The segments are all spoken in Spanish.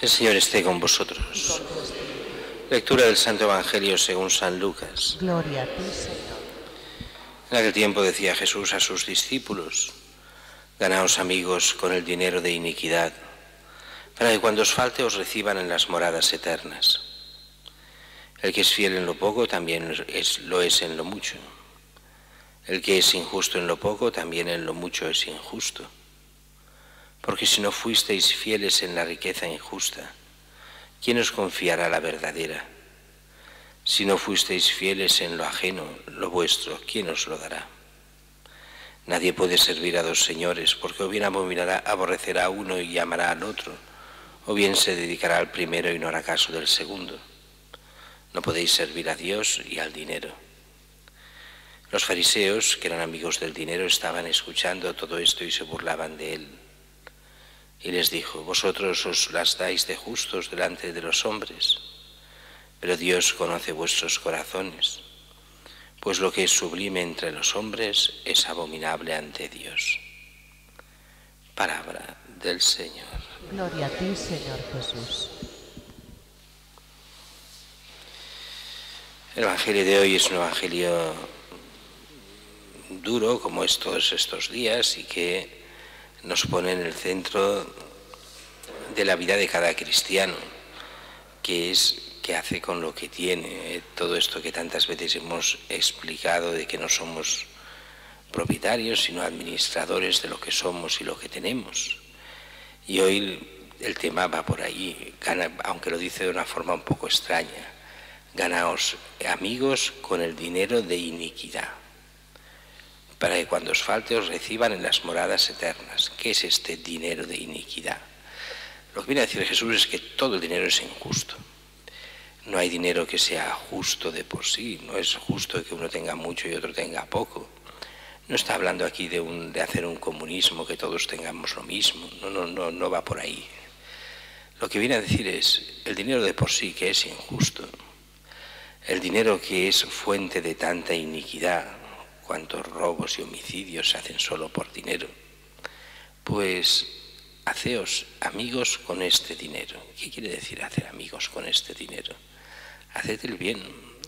El Señor esté con vosotros. Lectura del Santo Evangelio según San Lucas. Gloria a ti, Señor. En aquel tiempo decía Jesús a sus discípulos: ganaos amigos con el dinero de iniquidad, para que cuando os falte os reciban en las moradas eternas. El que es fiel en lo poco también lo es en lo mucho. El que es injusto en lo poco también en lo mucho es injusto. Porque si no fuisteis fieles en la riqueza injusta, ¿quién os confiará la verdadera? Si no fuisteis fieles en lo ajeno, lo vuestro, ¿quién os lo dará? Nadie puede servir a dos señores, porque o bien aborrecerá a uno y amará al otro, o bien se dedicará al primero y no hará caso del segundo. No podéis servir a Dios y al dinero. Los fariseos, que eran amigos del dinero, estaban escuchando todo esto y se burlaban de él. Y les dijo: vosotros os las dais de justos delante de los hombres, pero Dios conoce vuestros corazones, pues lo que es sublime entre los hombres es abominable ante Dios. Palabra del Señor. Gloria a ti, Señor Jesús. El Evangelio de hoy es un Evangelio duro, como es todos estos días, y que nos pone en el centro de la vida de cada cristiano, que es qué hace con lo que tiene. Todo esto que tantas veces hemos explicado, de que no somos propietarios sino administradores de lo que somos y lo que tenemos. Y hoy el tema va por ahí, aunque lo dice de una forma un poco extraña: ganaos amigos con el dinero de iniquidad, para que cuando os falte os reciban en las moradas eternas. ¿Qué es este dinero de iniquidad? Lo que viene a decir Jesús es que todo el dinero es injusto. No hay dinero que sea justo de por sí. No es justo que uno tenga mucho y otro tenga poco. No está hablando aquí de hacer un comunismo, que todos tengamos lo mismo. No va por ahí. Lo que viene a decir es el dinero de por sí, que es injusto. El dinero que es fuente de tanta iniquidad. Cuántos robos y homicidios se hacen solo por dinero. Pues haceos amigos con este dinero. ¿Qué quiere decir hacer amigos con este dinero? Haced el bien,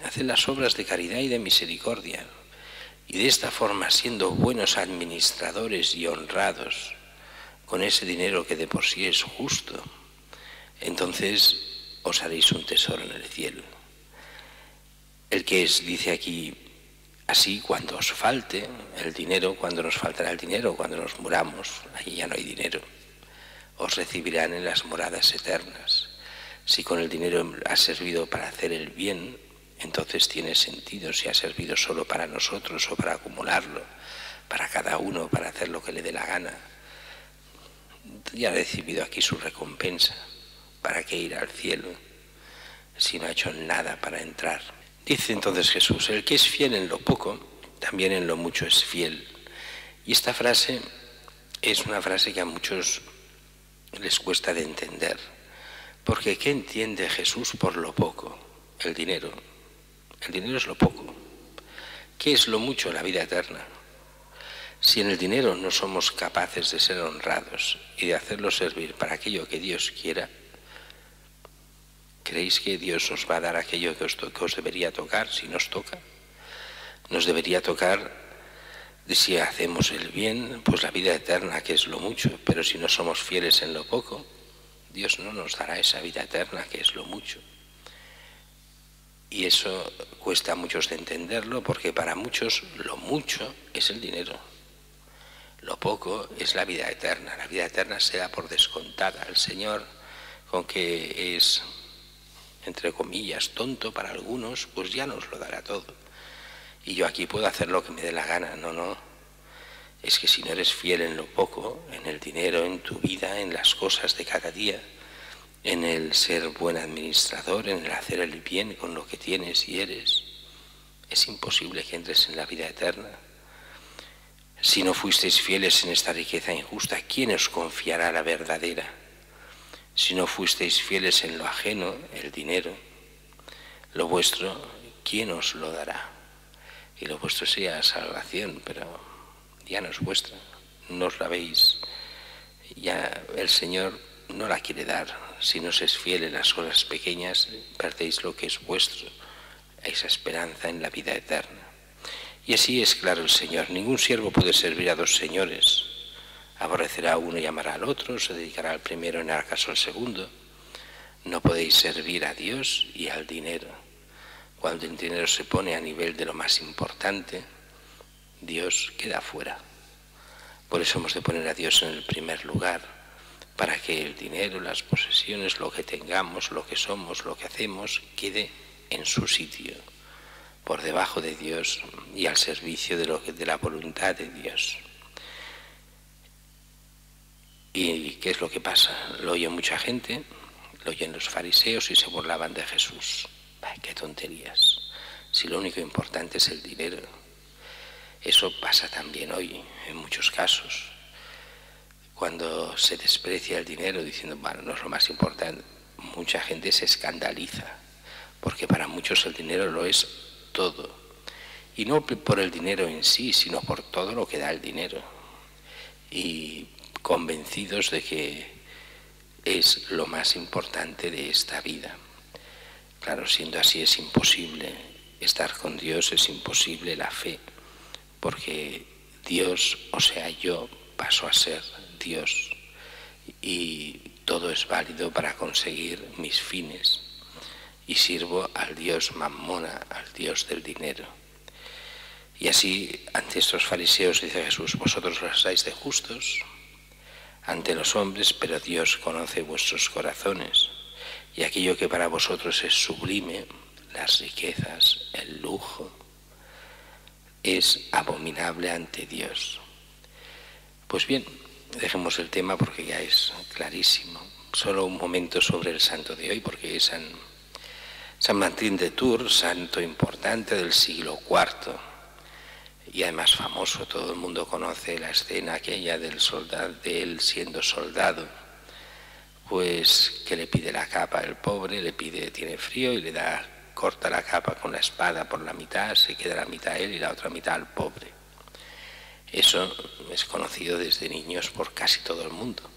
haced las obras de caridad y de misericordia. Y de esta forma, siendo buenos administradores y honrados con ese dinero que de por sí es justo, entonces os haréis un tesoro en el cielo. El que dice aquí: así cuando os falte el dinero, cuando nos faltará el dinero, cuando nos muramos, allí ya no hay dinero, os recibirán en las moradas eternas. Si con el dinero ha servido para hacer el bien, entonces tiene sentido. Si ha servido solo para nosotros o para acumularlo, para cada uno, para hacer lo que le dé la gana, ya ha recibido aquí su recompensa. ¿Para qué ir al cielo si no ha hecho nada para entrar? Dice entonces Jesús: el que es fiel en lo poco, también en lo mucho es fiel. Y esta frase es una frase que a muchos les cuesta de entender, porque ¿qué entiende Jesús por lo poco? El dinero. El dinero es lo poco. ¿Qué es lo mucho? La vida eterna. Si en el dinero no somos capaces de ser honrados y de hacerlo servir para aquello que Dios quiera, ¿creéis que Dios os va a dar aquello que os debería tocar si nos toca? Nos debería tocar, si hacemos el bien, pues la vida eterna, que es lo mucho. Pero si no somos fieles en lo poco, Dios no nos dará esa vida eterna, que es lo mucho. Y eso cuesta a muchos de entenderlo, porque para muchos lo mucho es el dinero. Lo poco es la vida eterna. La vida eterna se da por descontada. El Señor, con que es, entre comillas, tonto para algunos, pues ya nos lo dará todo. Y yo aquí puedo hacer lo que me dé la gana. No. Es que si no eres fiel en lo poco, en el dinero, en tu vida, en las cosas de cada día, en el ser buen administrador, en el hacer el bien con lo que tienes y eres, es imposible que entres en la vida eterna. Si no fuisteis fieles en esta riqueza injusta, ¿quién os confiará la verdadera? Si no fuisteis fieles en lo ajeno, el dinero, lo vuestro, ¿quién os lo dará? Y lo vuestro sea salvación, pero ya no es vuestra, no os la veis. Ya el Señor no la quiere dar. Si no se es fiel en las cosas pequeñas, perdéis lo que es vuestro, esa esperanza en la vida eterna. Y así es claro el Señor. Ningún siervo puede servir a dos señores. Aborrecerá a uno y amará al otro, se dedicará al primero y hará caso al segundo. No podéis servir a Dios y al dinero. Cuando el dinero se pone a nivel de lo más importante, Dios queda fuera. Por eso hemos de poner a Dios en el primer lugar, para que el dinero, las posesiones, lo que tengamos, lo que somos, lo que hacemos, quede en su sitio, por debajo de Dios y al servicio de la voluntad de Dios. ¿Y qué es lo que pasa? Lo oye mucha gente, lo oyen los fariseos y se burlaban de Jesús. ¡Ay, qué tonterías! Si lo único importante es el dinero. Eso pasa también hoy, en muchos casos. Cuando se desprecia el dinero diciendo, bueno, no es lo más importante, mucha gente se escandaliza, porque para muchos el dinero lo es todo. Y no por el dinero en sí, sino por todo lo que da el dinero. Y convencidos de que es lo más importante de esta vida. Claro, siendo así es imposible estar con Dios, es imposible la fe, porque Dios, o sea, yo paso a ser Dios y todo es válido para conseguir mis fines y sirvo al Dios Mamona, al Dios del dinero. Y así, ante estos fariseos, dice Jesús, vosotros los dais de justos ante los hombres, pero Dios conoce vuestros corazones, y aquello que para vosotros es sublime, las riquezas, el lujo, es abominable ante Dios. Pues bien, dejemos el tema porque ya es clarísimo. Solo un momento sobre el santo de hoy, porque es San Martín de Tours, santo importante del siglo IV, y además famoso. Todo el mundo conoce la escena aquella del soldado, de él siendo soldado, pues que le pide la capa el pobre, le pide, tiene frío y le da, corta la capa con la espada por la mitad, se queda la mitad él y la otra mitad al pobre. Eso es conocido desde niños por casi todo el mundo.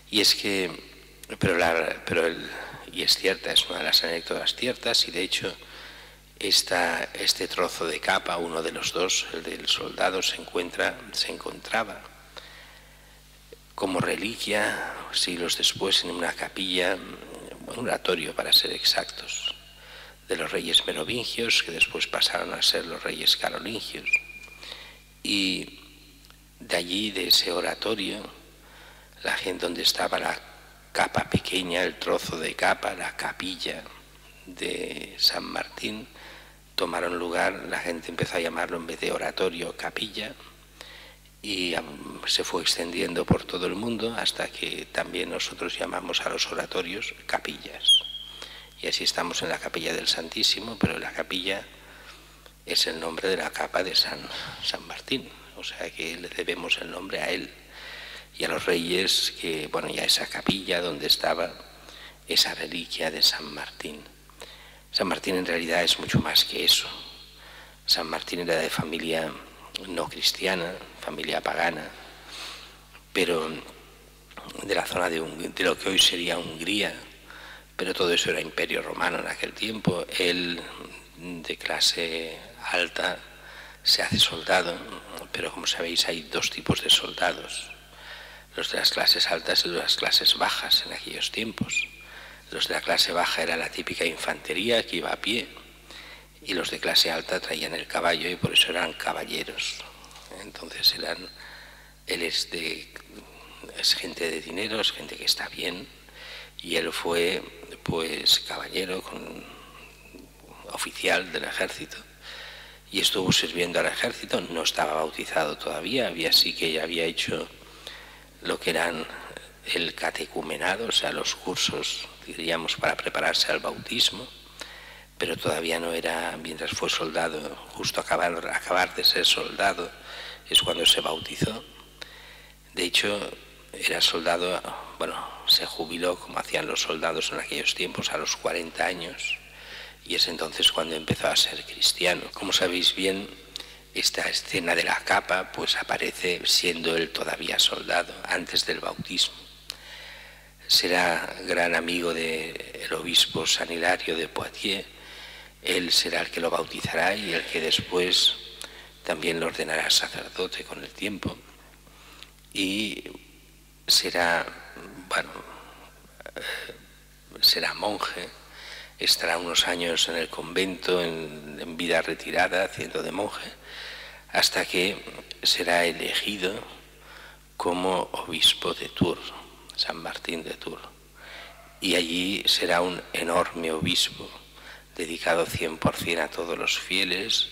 Y es que, y es cierta, es una de las anécdotas ciertas, y de hecho este trozo de capa, uno de los dos, el del soldado, se encontraba como reliquia siglos después en una capilla, un oratorio para ser exactos, de los reyes merovingios, que después pasaron a ser los reyes carolingios. Y de allí, de ese oratorio, la gente donde estaba la capa pequeña, el trozo de capa, la capilla de San Martín, tomaron lugar, la gente empezó a llamarlo en vez de oratorio, capilla, y se fue extendiendo por todo el mundo hasta que también nosotros llamamos a los oratorios capillas. Y así estamos en la capilla del Santísimo, pero la capilla es el nombre de la capa de San Martín, o sea que le debemos el nombre a él y a los reyes, que bueno, ya esa capilla donde estaba esa reliquia de San Martín. San Martín en realidad es mucho más que eso. San Martín era de familia no cristiana, familia pagana, pero de la zona de lo que hoy sería Hungría, pero todo eso era Imperio Romano en aquel tiempo. Él, de clase alta, se hace soldado, pero como sabéis hay dos tipos de soldados, los de las clases altas y los de las clases bajas en aquellos tiempos. Los de la clase baja era la típica infantería que iba a pie, y los de clase alta traían el caballo y por eso eran caballeros. Entonces él es gente de dinero, es gente que está bien, y él fue pues caballero, oficial del ejército, y estuvo sirviendo al ejército. No estaba bautizado todavía, sí que ya había hecho lo que eran el catecumenado, o sea, los cursos, diríamos, para prepararse al bautismo, pero todavía no era, mientras fue soldado, justo acabar de ser soldado, es cuando se bautizó. De hecho, era soldado, bueno, se jubiló como hacían los soldados en aquellos tiempos a los 40 años, y es entonces cuando empezó a ser cristiano. Como sabéis bien, esta escena de la capa pues aparece siendo él todavía soldado, antes del bautismo. será gran amigo del obispo San Hilario de Poitiers. Él será el que lo bautizará y el que después también lo ordenará sacerdote con el tiempo. Y será, bueno, será monje, estará unos años en el convento, en vida retirada, haciendo de monje, hasta que será elegido como obispo de Tours, San Martín de Tours. Y allí será un enorme obispo, dedicado 100% a todos los fieles,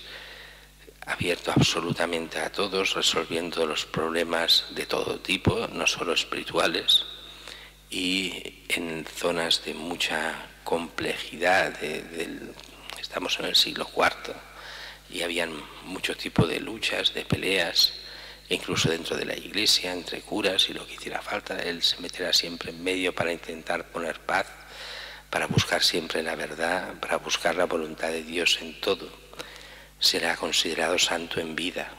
abierto absolutamente a todos, resolviendo los problemas de todo tipo, no solo espirituales, y en zonas de mucha complejidad. Estamos en el siglo IV y habían mucho tipo de luchas, de peleas, incluso dentro de la iglesia, entre curas y lo que hiciera falta. Él se meterá siempre en medio para intentar poner paz, para buscar siempre la verdad, para buscar la voluntad de Dios en todo. Será considerado santo en vida,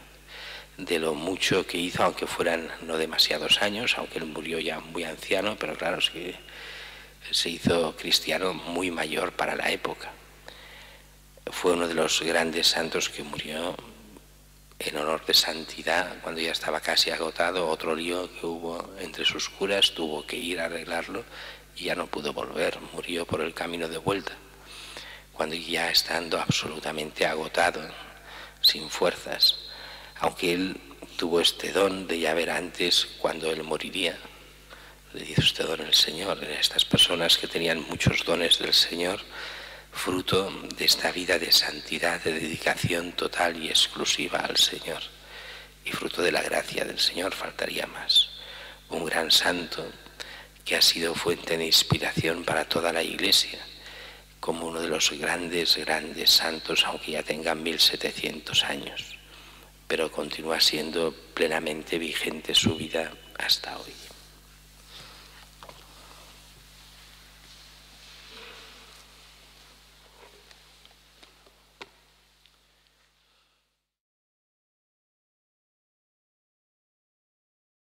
de lo mucho que hizo, aunque fueran no demasiados años, aunque él murió ya muy anciano, pero claro, es que se hizo cristiano muy mayor para la época. Fue uno de los grandes santos que murió en honor de santidad, cuando ya estaba casi agotado. Otro lío que hubo entre sus curas, tuvo que ir a arreglarlo y ya no pudo volver, murió por el camino de vuelta, cuando ya estando absolutamente agotado, sin fuerzas, aunque él tuvo este don de ya ver antes cuando él moriría. Le dice usted don el Señor, estas personas que tenían muchos dones del Señor, fruto de esta vida de santidad, de dedicación total y exclusiva al Señor, y fruto de la gracia del Señor, faltaría más. Un gran santo que ha sido fuente de inspiración para toda la Iglesia, como uno de los grandes santos, aunque ya tengan 1700 años, pero continúa siendo plenamente vigente su vida hasta hoy.